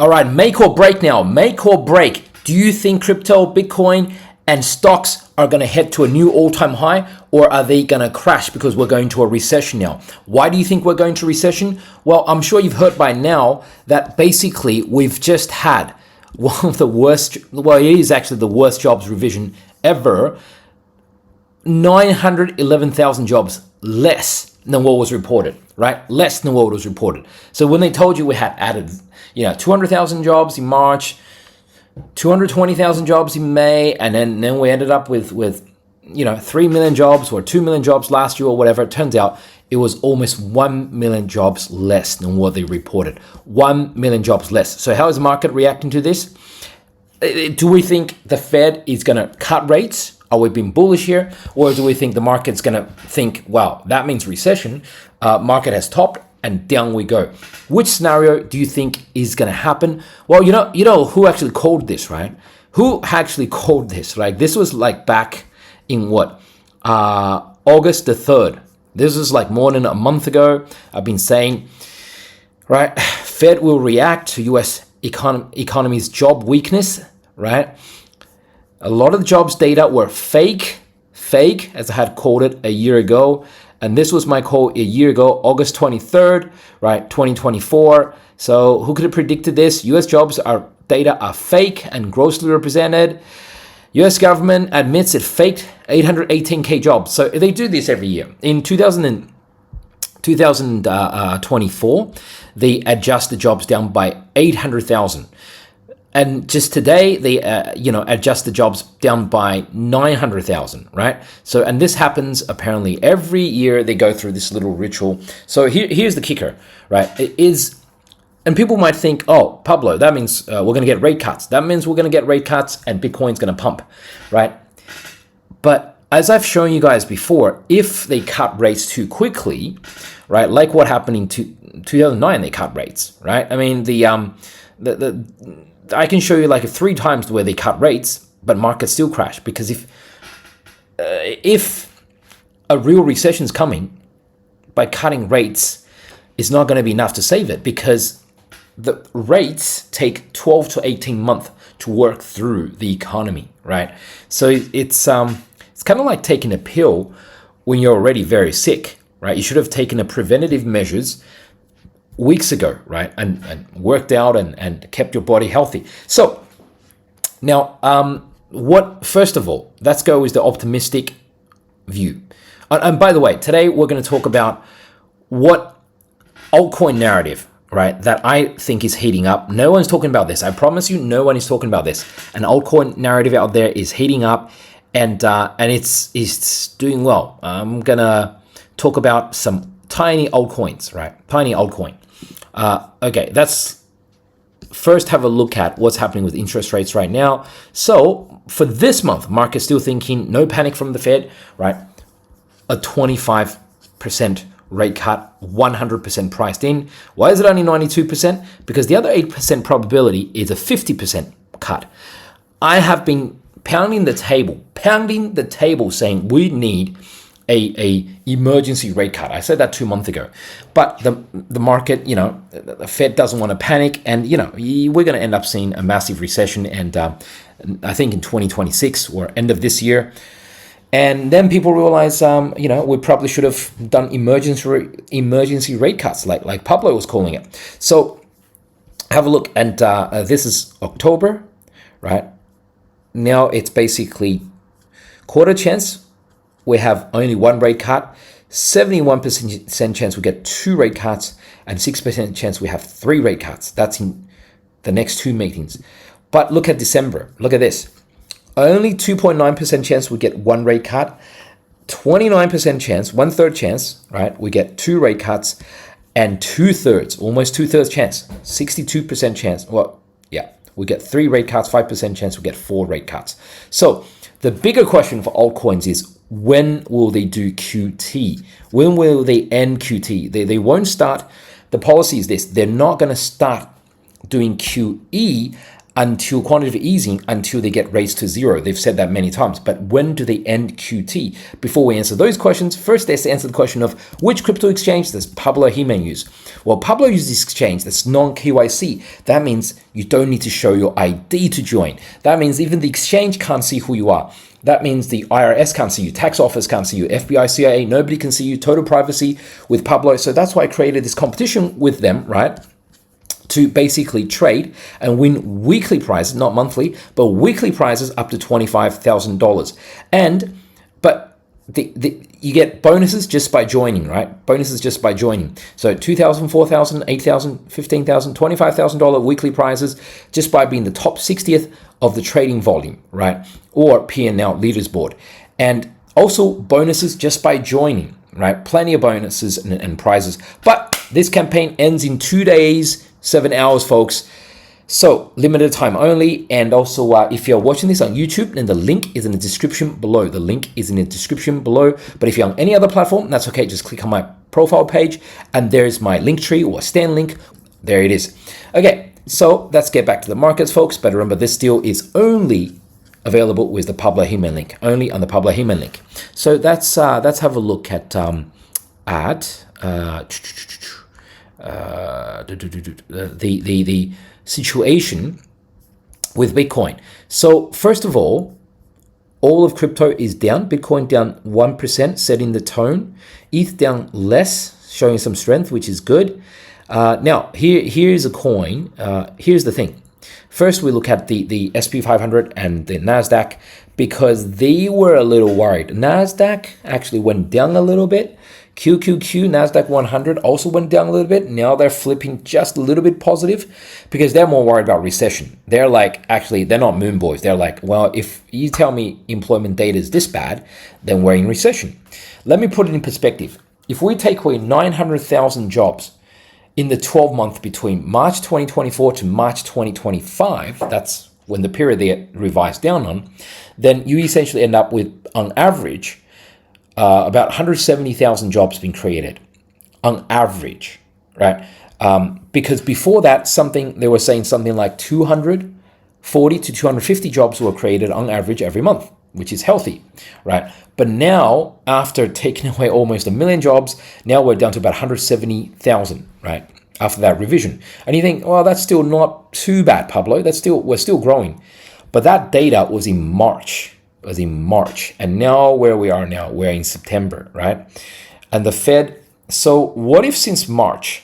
All right, make or break now. Make or break. Do you think crypto, Bitcoin, and stocks are going to head to a new all-time high, or are they going to crash because we're going to a recession now? Why do you think we're going to recession? Well, I'm sure you've heard by now that basically we've just had one of the worst, well, it is actually the worst jobs revision ever. 911,000 jobs less than what was reported, right? Less than what was reported. So when they told you we had added, 200,000 jobs in March, 220,000 jobs in May, and then we ended up with 3 million jobs or 2 million jobs last year or whatever. It turns out it was almost 1 million jobs less than what they reported. 1 million jobs less. So how is the market reacting to this? Do we think the Fed is going to cut rates? Are we being bullish here? Or do we think the market's going to think, wow, that means recession. Market has topped and down we go. Which scenario do you think is going to happen? Well, you know who actually called this, right? Who actually called this, right? This was like back in August the 3rd. This is like more than a month ago. I've been saying, right, Fed will react to US economy's job weakness, right? A lot of the jobs data were fake, as I had called it a year ago. And this was my call a year ago, August 23rd, right, 2024. So who could have predicted this? US jobs data are fake and grossly represented. US government admits it faked 818K jobs. So they do this every year. In 2024, they adjust the jobs down by 800,000. And just today, they adjust the jobs down by 900,000, right? So, and this happens apparently every year. They go through this little ritual. So here's the kicker, right? And people might think, oh, Pablo, that means we're going to get rate cuts. That means we're going to get rate cuts and Bitcoin's going to pump, right? But as I've shown you guys before, if they cut rates too quickly, right, like what happened in 2009, they cut rates, right? I mean, I can show you like 3 times where they cut rates, but markets still crash, because if a real recession is coming, by cutting rates is not going to be enough to save it, because the rates take 12 to 18 months to work through the economy, right? So it's kind of like taking a pill when you're already very sick, right? You should have taken a preventative measures weeks ago, right? And worked out and kept your body healthy. So now, first of all, let's go with the optimistic view. And by the way, today we're going to talk about what altcoin narrative, right, that I think is heating up. No one's talking about this. I promise you, no one is talking about this. An altcoin narrative out there is heating up, and it's doing well. I'm going to talk about some tiny altcoins, right? Tiny altcoin. Okay, let's first have a look at what's happening with interest rates right now. So for this month, market's still thinking no panic from the Fed, right? A 25% rate cut, 100% priced in. Why is it only 92%? Because the other 8% probability is a 50% cut. I have been pounding the table saying we need a emergency rate cut. I said that 2 months ago, but the market, the Fed doesn't want to panic, and we're going to end up seeing a massive recession, and I think in 2026 or end of this year, and then people realize, we probably should have done emergency rate cuts, like Pablo was calling it. So have a look, and this is October, right? Now it's basically quarter chance we have only 1 rate cut, 71% chance we get 2 rate cuts, and 6% chance we have 3 rate cuts. That's in the next 2 meetings. But look at December. Look at this. Only 2.9% chance we get 1 rate cut, 29% chance, 1/3 chance, right? We get 2 rate cuts, and 2/3, almost 2/3 chance, 62% chance. Well, yeah, we get 3 rate cuts, 5% chance we get 4 rate cuts. So the bigger question for altcoins is, when will they do QT? When will they end QT? They won't start. The policy is this: they're not going to start doing QE until quantitative easing, until they get raised to zero. They've said that many times. But when do they end QT? Before we answer those questions, first let's answer the question of which crypto exchange does Pablo Jimenez use? Well, Pablo uses this exchange that's non-KYC. That means you don't need to show your ID to join. That means even the exchange can't see who you are. That means the IRS can't see you, tax office can't see you, FBI, CIA, nobody can see you, total privacy with Pablo. So that's why I created this competition with them, right? To basically trade and win weekly prizes, not monthly, but weekly prizes up to $25,000. But you get bonuses just by joining, right? Bonuses just by joining. So $2,000, $4,000, $8,000, $15,000, $25,000 weekly prizes just by being the top 60th of the trading volume, right? Or P&L leaders board. And also bonuses just by joining, right? Plenty of bonuses and prizes. But this campaign ends in 2 days, 7 hours, folks. So limited time only. And also, if you're watching this on YouTube, then the link is in the description below. The link is in the description below. But if you're on any other platform, that's okay. Just click on my profile page and there's my link tree or stand link. There it is. Okay, so let's get back to the markets, folks. But remember, this deal is only available with the Pablo Jimenez link, only on the Pablo Jimenez link. So let's have a look at the situation with Bitcoin. So first of all of crypto is down. Bitcoin down 1%, setting the tone. ETH down less, showing some strength, which is good. Now here's a coin. Here's the thing. First, we look at the SP 500 and the NASDAQ because they were a little worried. NASDAQ actually went down a little bit. QQQ, NASDAQ 100 also went down a little bit. Now they're flipping just a little bit positive because they're more worried about recession. They're like, actually, they're not moon boys. They're like, well, if you tell me employment data is this bad, then we're in recession. Let me put it in perspective. If we take away 900,000 jobs in the 12-month between March 2024 to March 2025, that's when the period they revised down on, then you essentially end up with, on average, about 170,000 jobs being created on average, right? Because before that, they were saying something like 240 to 250 jobs were created on average every month, which is healthy, right? But now, after taking away almost 1 million jobs, now we're down to about 170,000, right? After that revision. And you think, well, that's still not too bad, Pablo. We're still growing. But that data was in March. And now where we are now, we're in September, right? And the Fed, so what if since March,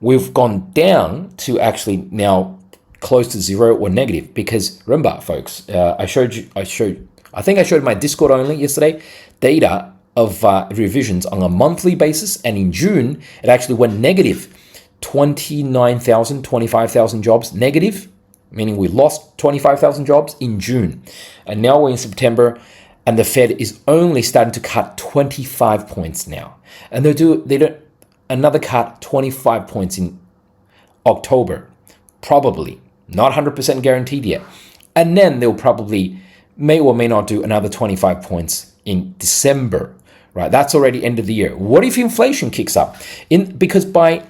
we've gone down to actually now close to zero or negative? Because remember, folks, I think I showed my Discord only yesterday, data of revisions on a monthly basis. And in June, it actually went negative. 29,000, 25,000 jobs negative, meaning we lost 25,000 jobs in June. And now we're in September, and the Fed is only starting to cut 25 points now. And they do another cut 25 points in October, probably. Not 100% guaranteed yet. And then they'll probably may or may not do another 25 points in December, right? That's already end of the year. What if inflation kicks up? Because by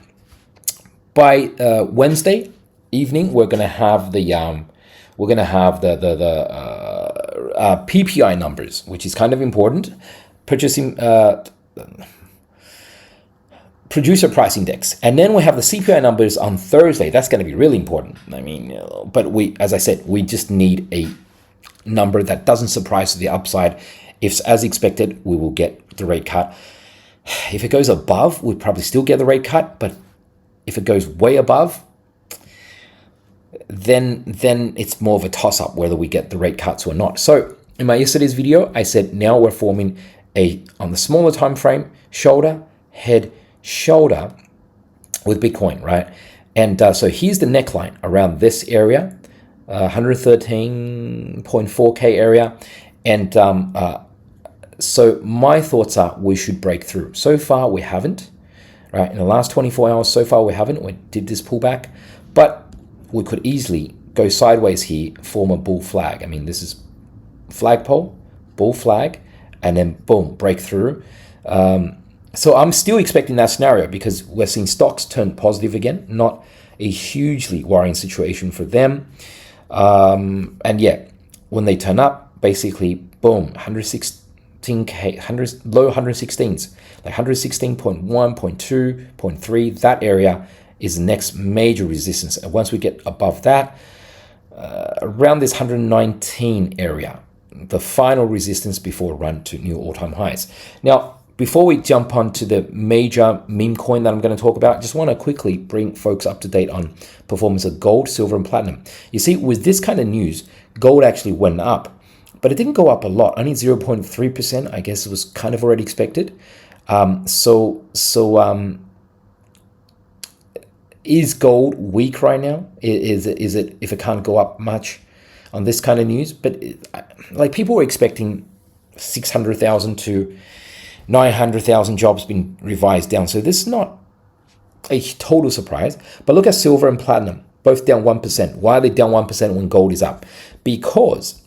Wednesday evening, we're gonna have the PPI numbers, which is kind of important. Producer price index, and then we have the CPI numbers on Thursday. That's going to be really important. I mean, but as I said, we just need a number that doesn't surprise to the upside. If as expected, we will get the rate cut. If it goes above, we'll probably still get the rate cut, but if it goes way above, then it's more of a toss-up whether we get the rate cuts or not. So in my yesterday's video, I said now we're forming on the smaller time frame, shoulder, head, shoulder with Bitcoin, right? And so here's the neckline around this area, 113.4K area. And so my thoughts are we should break through. So far, we haven't. Right, in the last 24 hours, so far we haven't. We did this pullback, but we could easily go sideways here, form a bull flag. I mean, this is flagpole, bull flag, and then boom, breakthrough. So I'm still expecting that scenario because we're seeing stocks turn positive again, not a hugely worrying situation for them. And yeah, when they turn up, basically, boom, 116K, low 116s, like 116.1, 0.2, 0.3, that area is the next major resistance. And once we get above that, around this 119 area, the final resistance before a run to new all-time highs. Now, before we jump on to the major meme coin that I'm going to talk about, just want to quickly bring folks up to date on performance of gold, silver, and platinum. You see, with this kind of news, gold actually went up, but it didn't go up a lot, only 0.3%. I guess it was kind of already expected. Is gold weak right now? Is it if it can't go up much on this kind of news? But like people were expecting 600,000 to 900,000 jobs being revised down. So this is not a total surprise. But look at silver and platinum, both down 1%. Why are they down 1% when gold is up? Because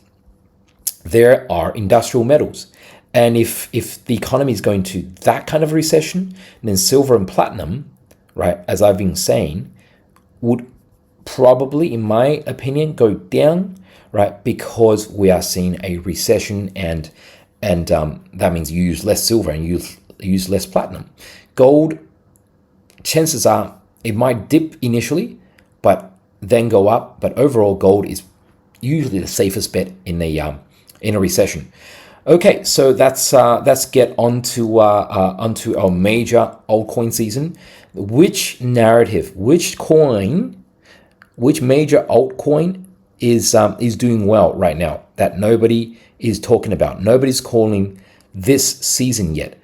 there are industrial metals. And if the economy is going to that kind of recession, then silver and platinum, right, as I've been saying, would probably, in my opinion, go down, right, because we are seeing a recession, and that means you use less silver and you use less platinum. Gold, chances are it might dip initially, but then go up. But overall, gold is usually the safest bet in a recession. Okay, so let's get onto our major altcoin season. Which narrative, which major altcoin is doing well right now that nobody is talking about? Nobody's calling this season yet.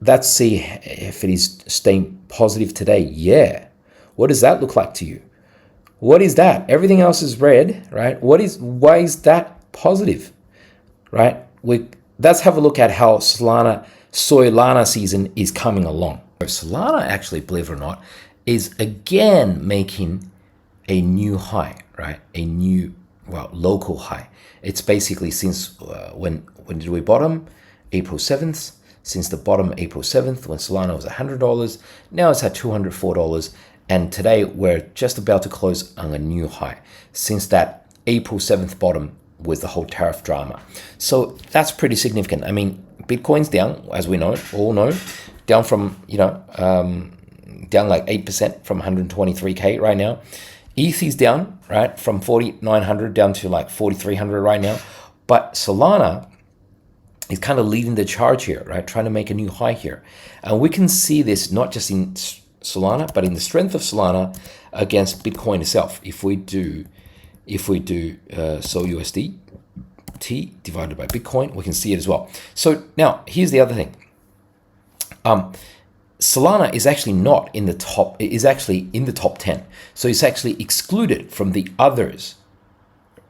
Let's see if it is staying positive today. Yeah. What does that look like to you? What is that? Everything else is red, right? Why is that positive? Right? Let's have a look at how Solana season is coming along. Solana actually, believe it or not, is again making a new high, right? A new, local high. It's basically since when did we bottom? April 7th. Since the bottom April 7th, when Solana was $100, now it's at $204. And today we're just about to close on a new high since that April 7th bottom with the whole tariff drama. So that's pretty significant. I mean, Bitcoin's down, as we all know, down from, down like 8% from 123K right now. ETH is down, right, from 4,900 down to like 4,300 right now. But Solana is kind of leading the charge here, right, trying to make a new high here. And we can see this not just in Solana, but in the strength of Solana against Bitcoin itself. If we do Sol USD T divided by Bitcoin, we can see it as well. So now here's the other thing. Solana is actually not in the top. It is actually in the top 10. So it's actually excluded from the others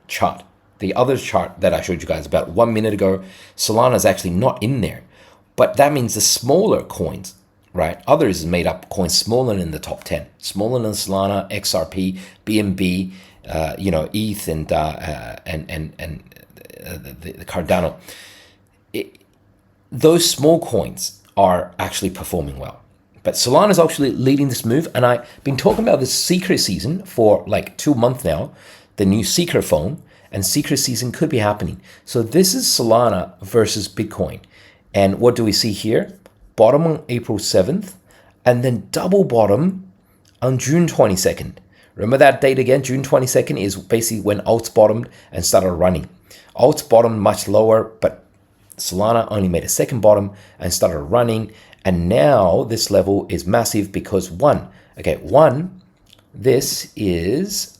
chart. The others chart that I showed you guys about 1 minute ago, Solana is actually not in there. But that means the smaller coins, right? Others is made up coins smaller than the top 10, smaller than Solana, XRP, BNB, ETH, and the Cardano. Those small coins are actually performing well. But Solana is actually leading this move, and I've been talking about this secret season for like 2 months now, the new secret phone, and secret season could be happening. So this is Solana versus Bitcoin. And what do we see here? Bottom on April 7th, and then double bottom on June 22nd. Remember that date again? June 22nd is basically when alts bottomed and started running. Alts bottomed much lower, but Solana only made a second bottom and started running. And now this level is massive because this is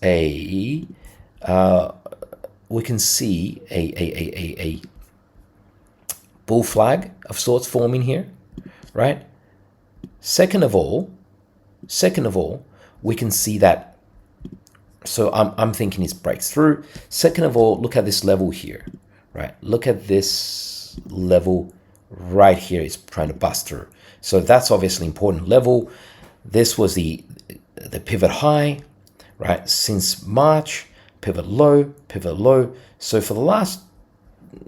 we can see a bull flag of sorts forming here, right? Second of all, we can see that. So I'm thinking it breaks through. Second of all, look at this level here, right? Look at this level right here. It's trying to bust through. So that's obviously important level. This was the pivot high, right? Since March, pivot low. So for the last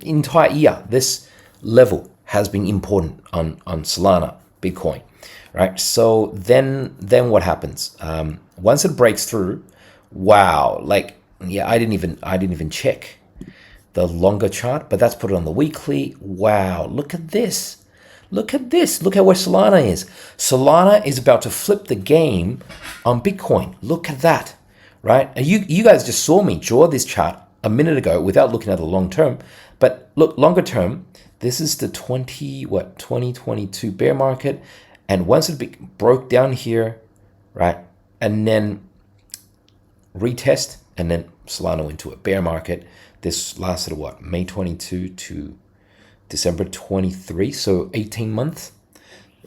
entire year, this level has been important on Solana, Bitcoin, right? So then what happens? Once it breaks through, wow, like Yeah, I didn't even check the longer chart, but that's put it on the weekly. Wow, look at this. Look at this. Look at where Solana is. Solana is about to flip the game on Bitcoin. Look at that, right? And you guys just saw me draw this chart a minute ago without looking at the long term. But look, longer term, this is the 2022 bear market. And once it broke down here, right, and then retest, and then Solana went to a bear market. This lasted what, May 22 to December 23, so 18 months.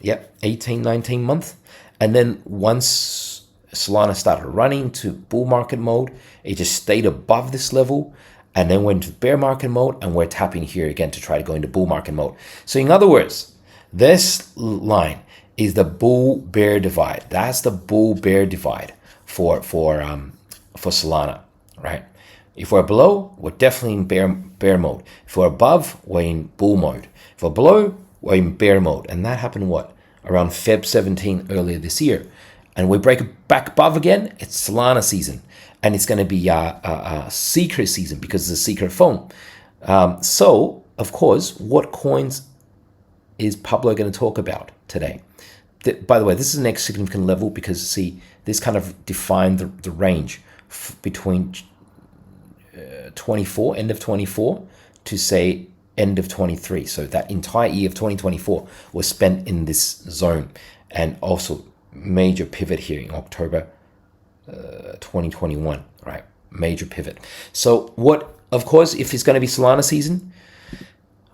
Yep, 18, 19 months. And then once Solana started running to bull market mode, it just stayed above this level and then went to bear market mode, and we're tapping here again to try to go into bull market mode. So in other words, this line is the bull bear divide. That's the bull bear divide for Solana, right? If we're below, we're definitely in bear mode. If we're above, we're in bull mode. If we're below, we're in bear mode. And that happened what? Around Feb 17 earlier this year. And we break it back above again, it's Solana season. And it's going to be a secret season because it's a secret phone. So, of course, what coins is Pablo going to talk about today? By the way, this is the next significant level because, see, this kind of defined the range between 24, end of 24 to say end of 23. So that entire year of 2024 was spent in this zone, and also major pivot here in October 2021, right? Major pivot. So what, of course, if it's going to be Solana season,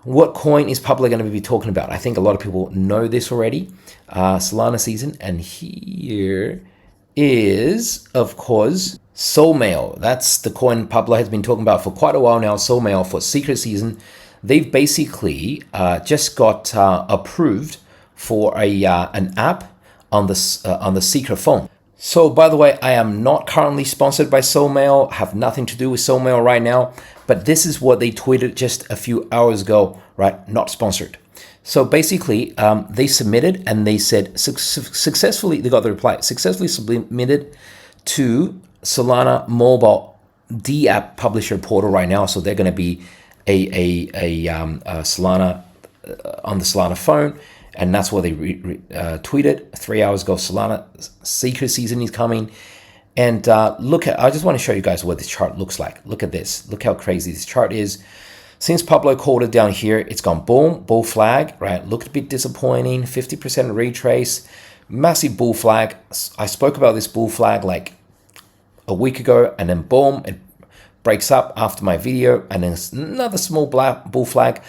what coin is Pablo going to be talking about? I think a lot of people know this already. Solana season, and here is, of course, SolMail. That's the coin Pablo has been talking about for quite a while now. SolMail for secret season. They've basically just got approved for an app on the secret phone. So, by the way, I am not currently sponsored by SolMail. Have nothing to do with SolMail right now. But this is what they tweeted just a few hours ago, right? Not sponsored. So basically, they submitted and they said successfully, they got the reply, successfully submitted to Solana mobile D-app publisher portal right now. So they're going to be a Solana on the Solana phone. And that's what they tweeted 3 hours ago. Solana secret season is coming. And I just want to show you guys what this chart looks like. Look at this. Look how crazy this chart is. Since Pablo called it down here, it's gone boom, bull flag, right? Looked a bit disappointing, 50% retrace, massive bull flag. I spoke about this bull flag like a week ago, and then boom, it breaks up after my video, and then it's another small bull flag.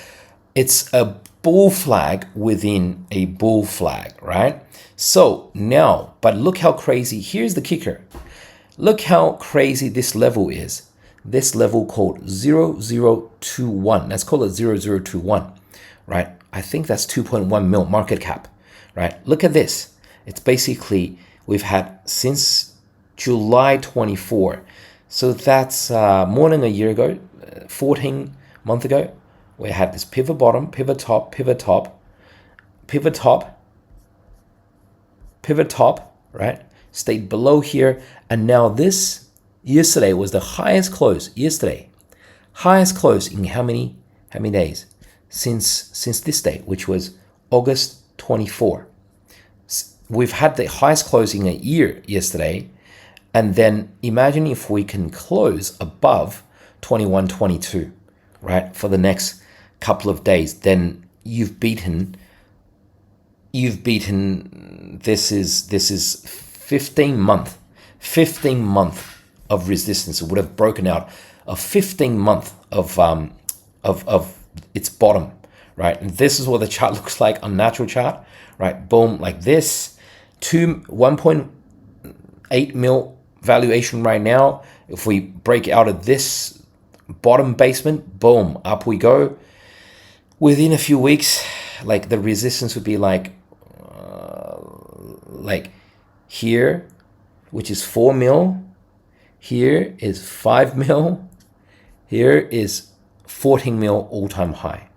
It's a bull flag within a bull flag, right? So now, but look how crazy, here's the kicker. Look how crazy this level is. This level called 0021. Let's call it 0021, right? I think that's 2.1 mil market cap, right? Look at this. It's basically, we've had since July 24. So that's more than a year ago, 14 months ago. We had this pivot bottom, pivot top, pivot top, pivot top, pivot top, right? Stayed below here. And now this yesterday was the highest close yesterday. Highest close in how many days? Since this day, which was August 24. We've had the highest close in a year yesterday. And then imagine if we can close above 21, 22, right? For the next couple of days, then you've beaten, this is 15 month of resistance. It would have broken out a 15 month of its bottom, right? And this is what the chart looks like on natural chart, right? Boom, like this, 1.8 mil valuation right now. If we break out of this bottom basement, boom, up we go. Within a few weeks, like the resistance would be like here, which is 4 mil. Here is 5 mil. Here is 14 mil all-time high,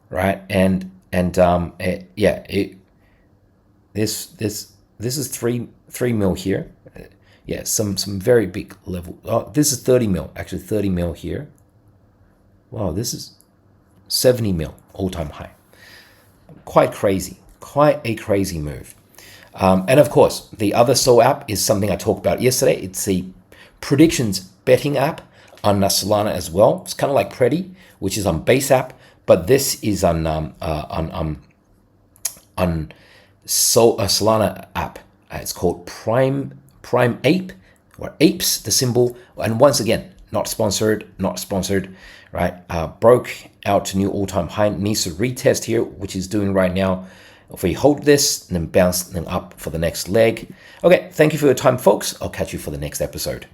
right? This is 3 mil here. Yeah, some very big level. Oh, this is 30 mil, actually 30 mil here. Wow, this is 70 mil all-time high. Quite crazy, quite a crazy move. And of course, the other Sol app is something I talked about yesterday. It's a predictions betting app on Solana as well. It's kind of like Predi, which is on Base app, but this is on Solana app. It's called Prime Ape, or Apes, the symbol. And once again, not sponsored, right? Broke out to new all-time high, needs to retest here, which is doing right now. If we hold this and then bounce them up for the next leg. Okay, thank you for your time, folks. I'll catch you for the next episode.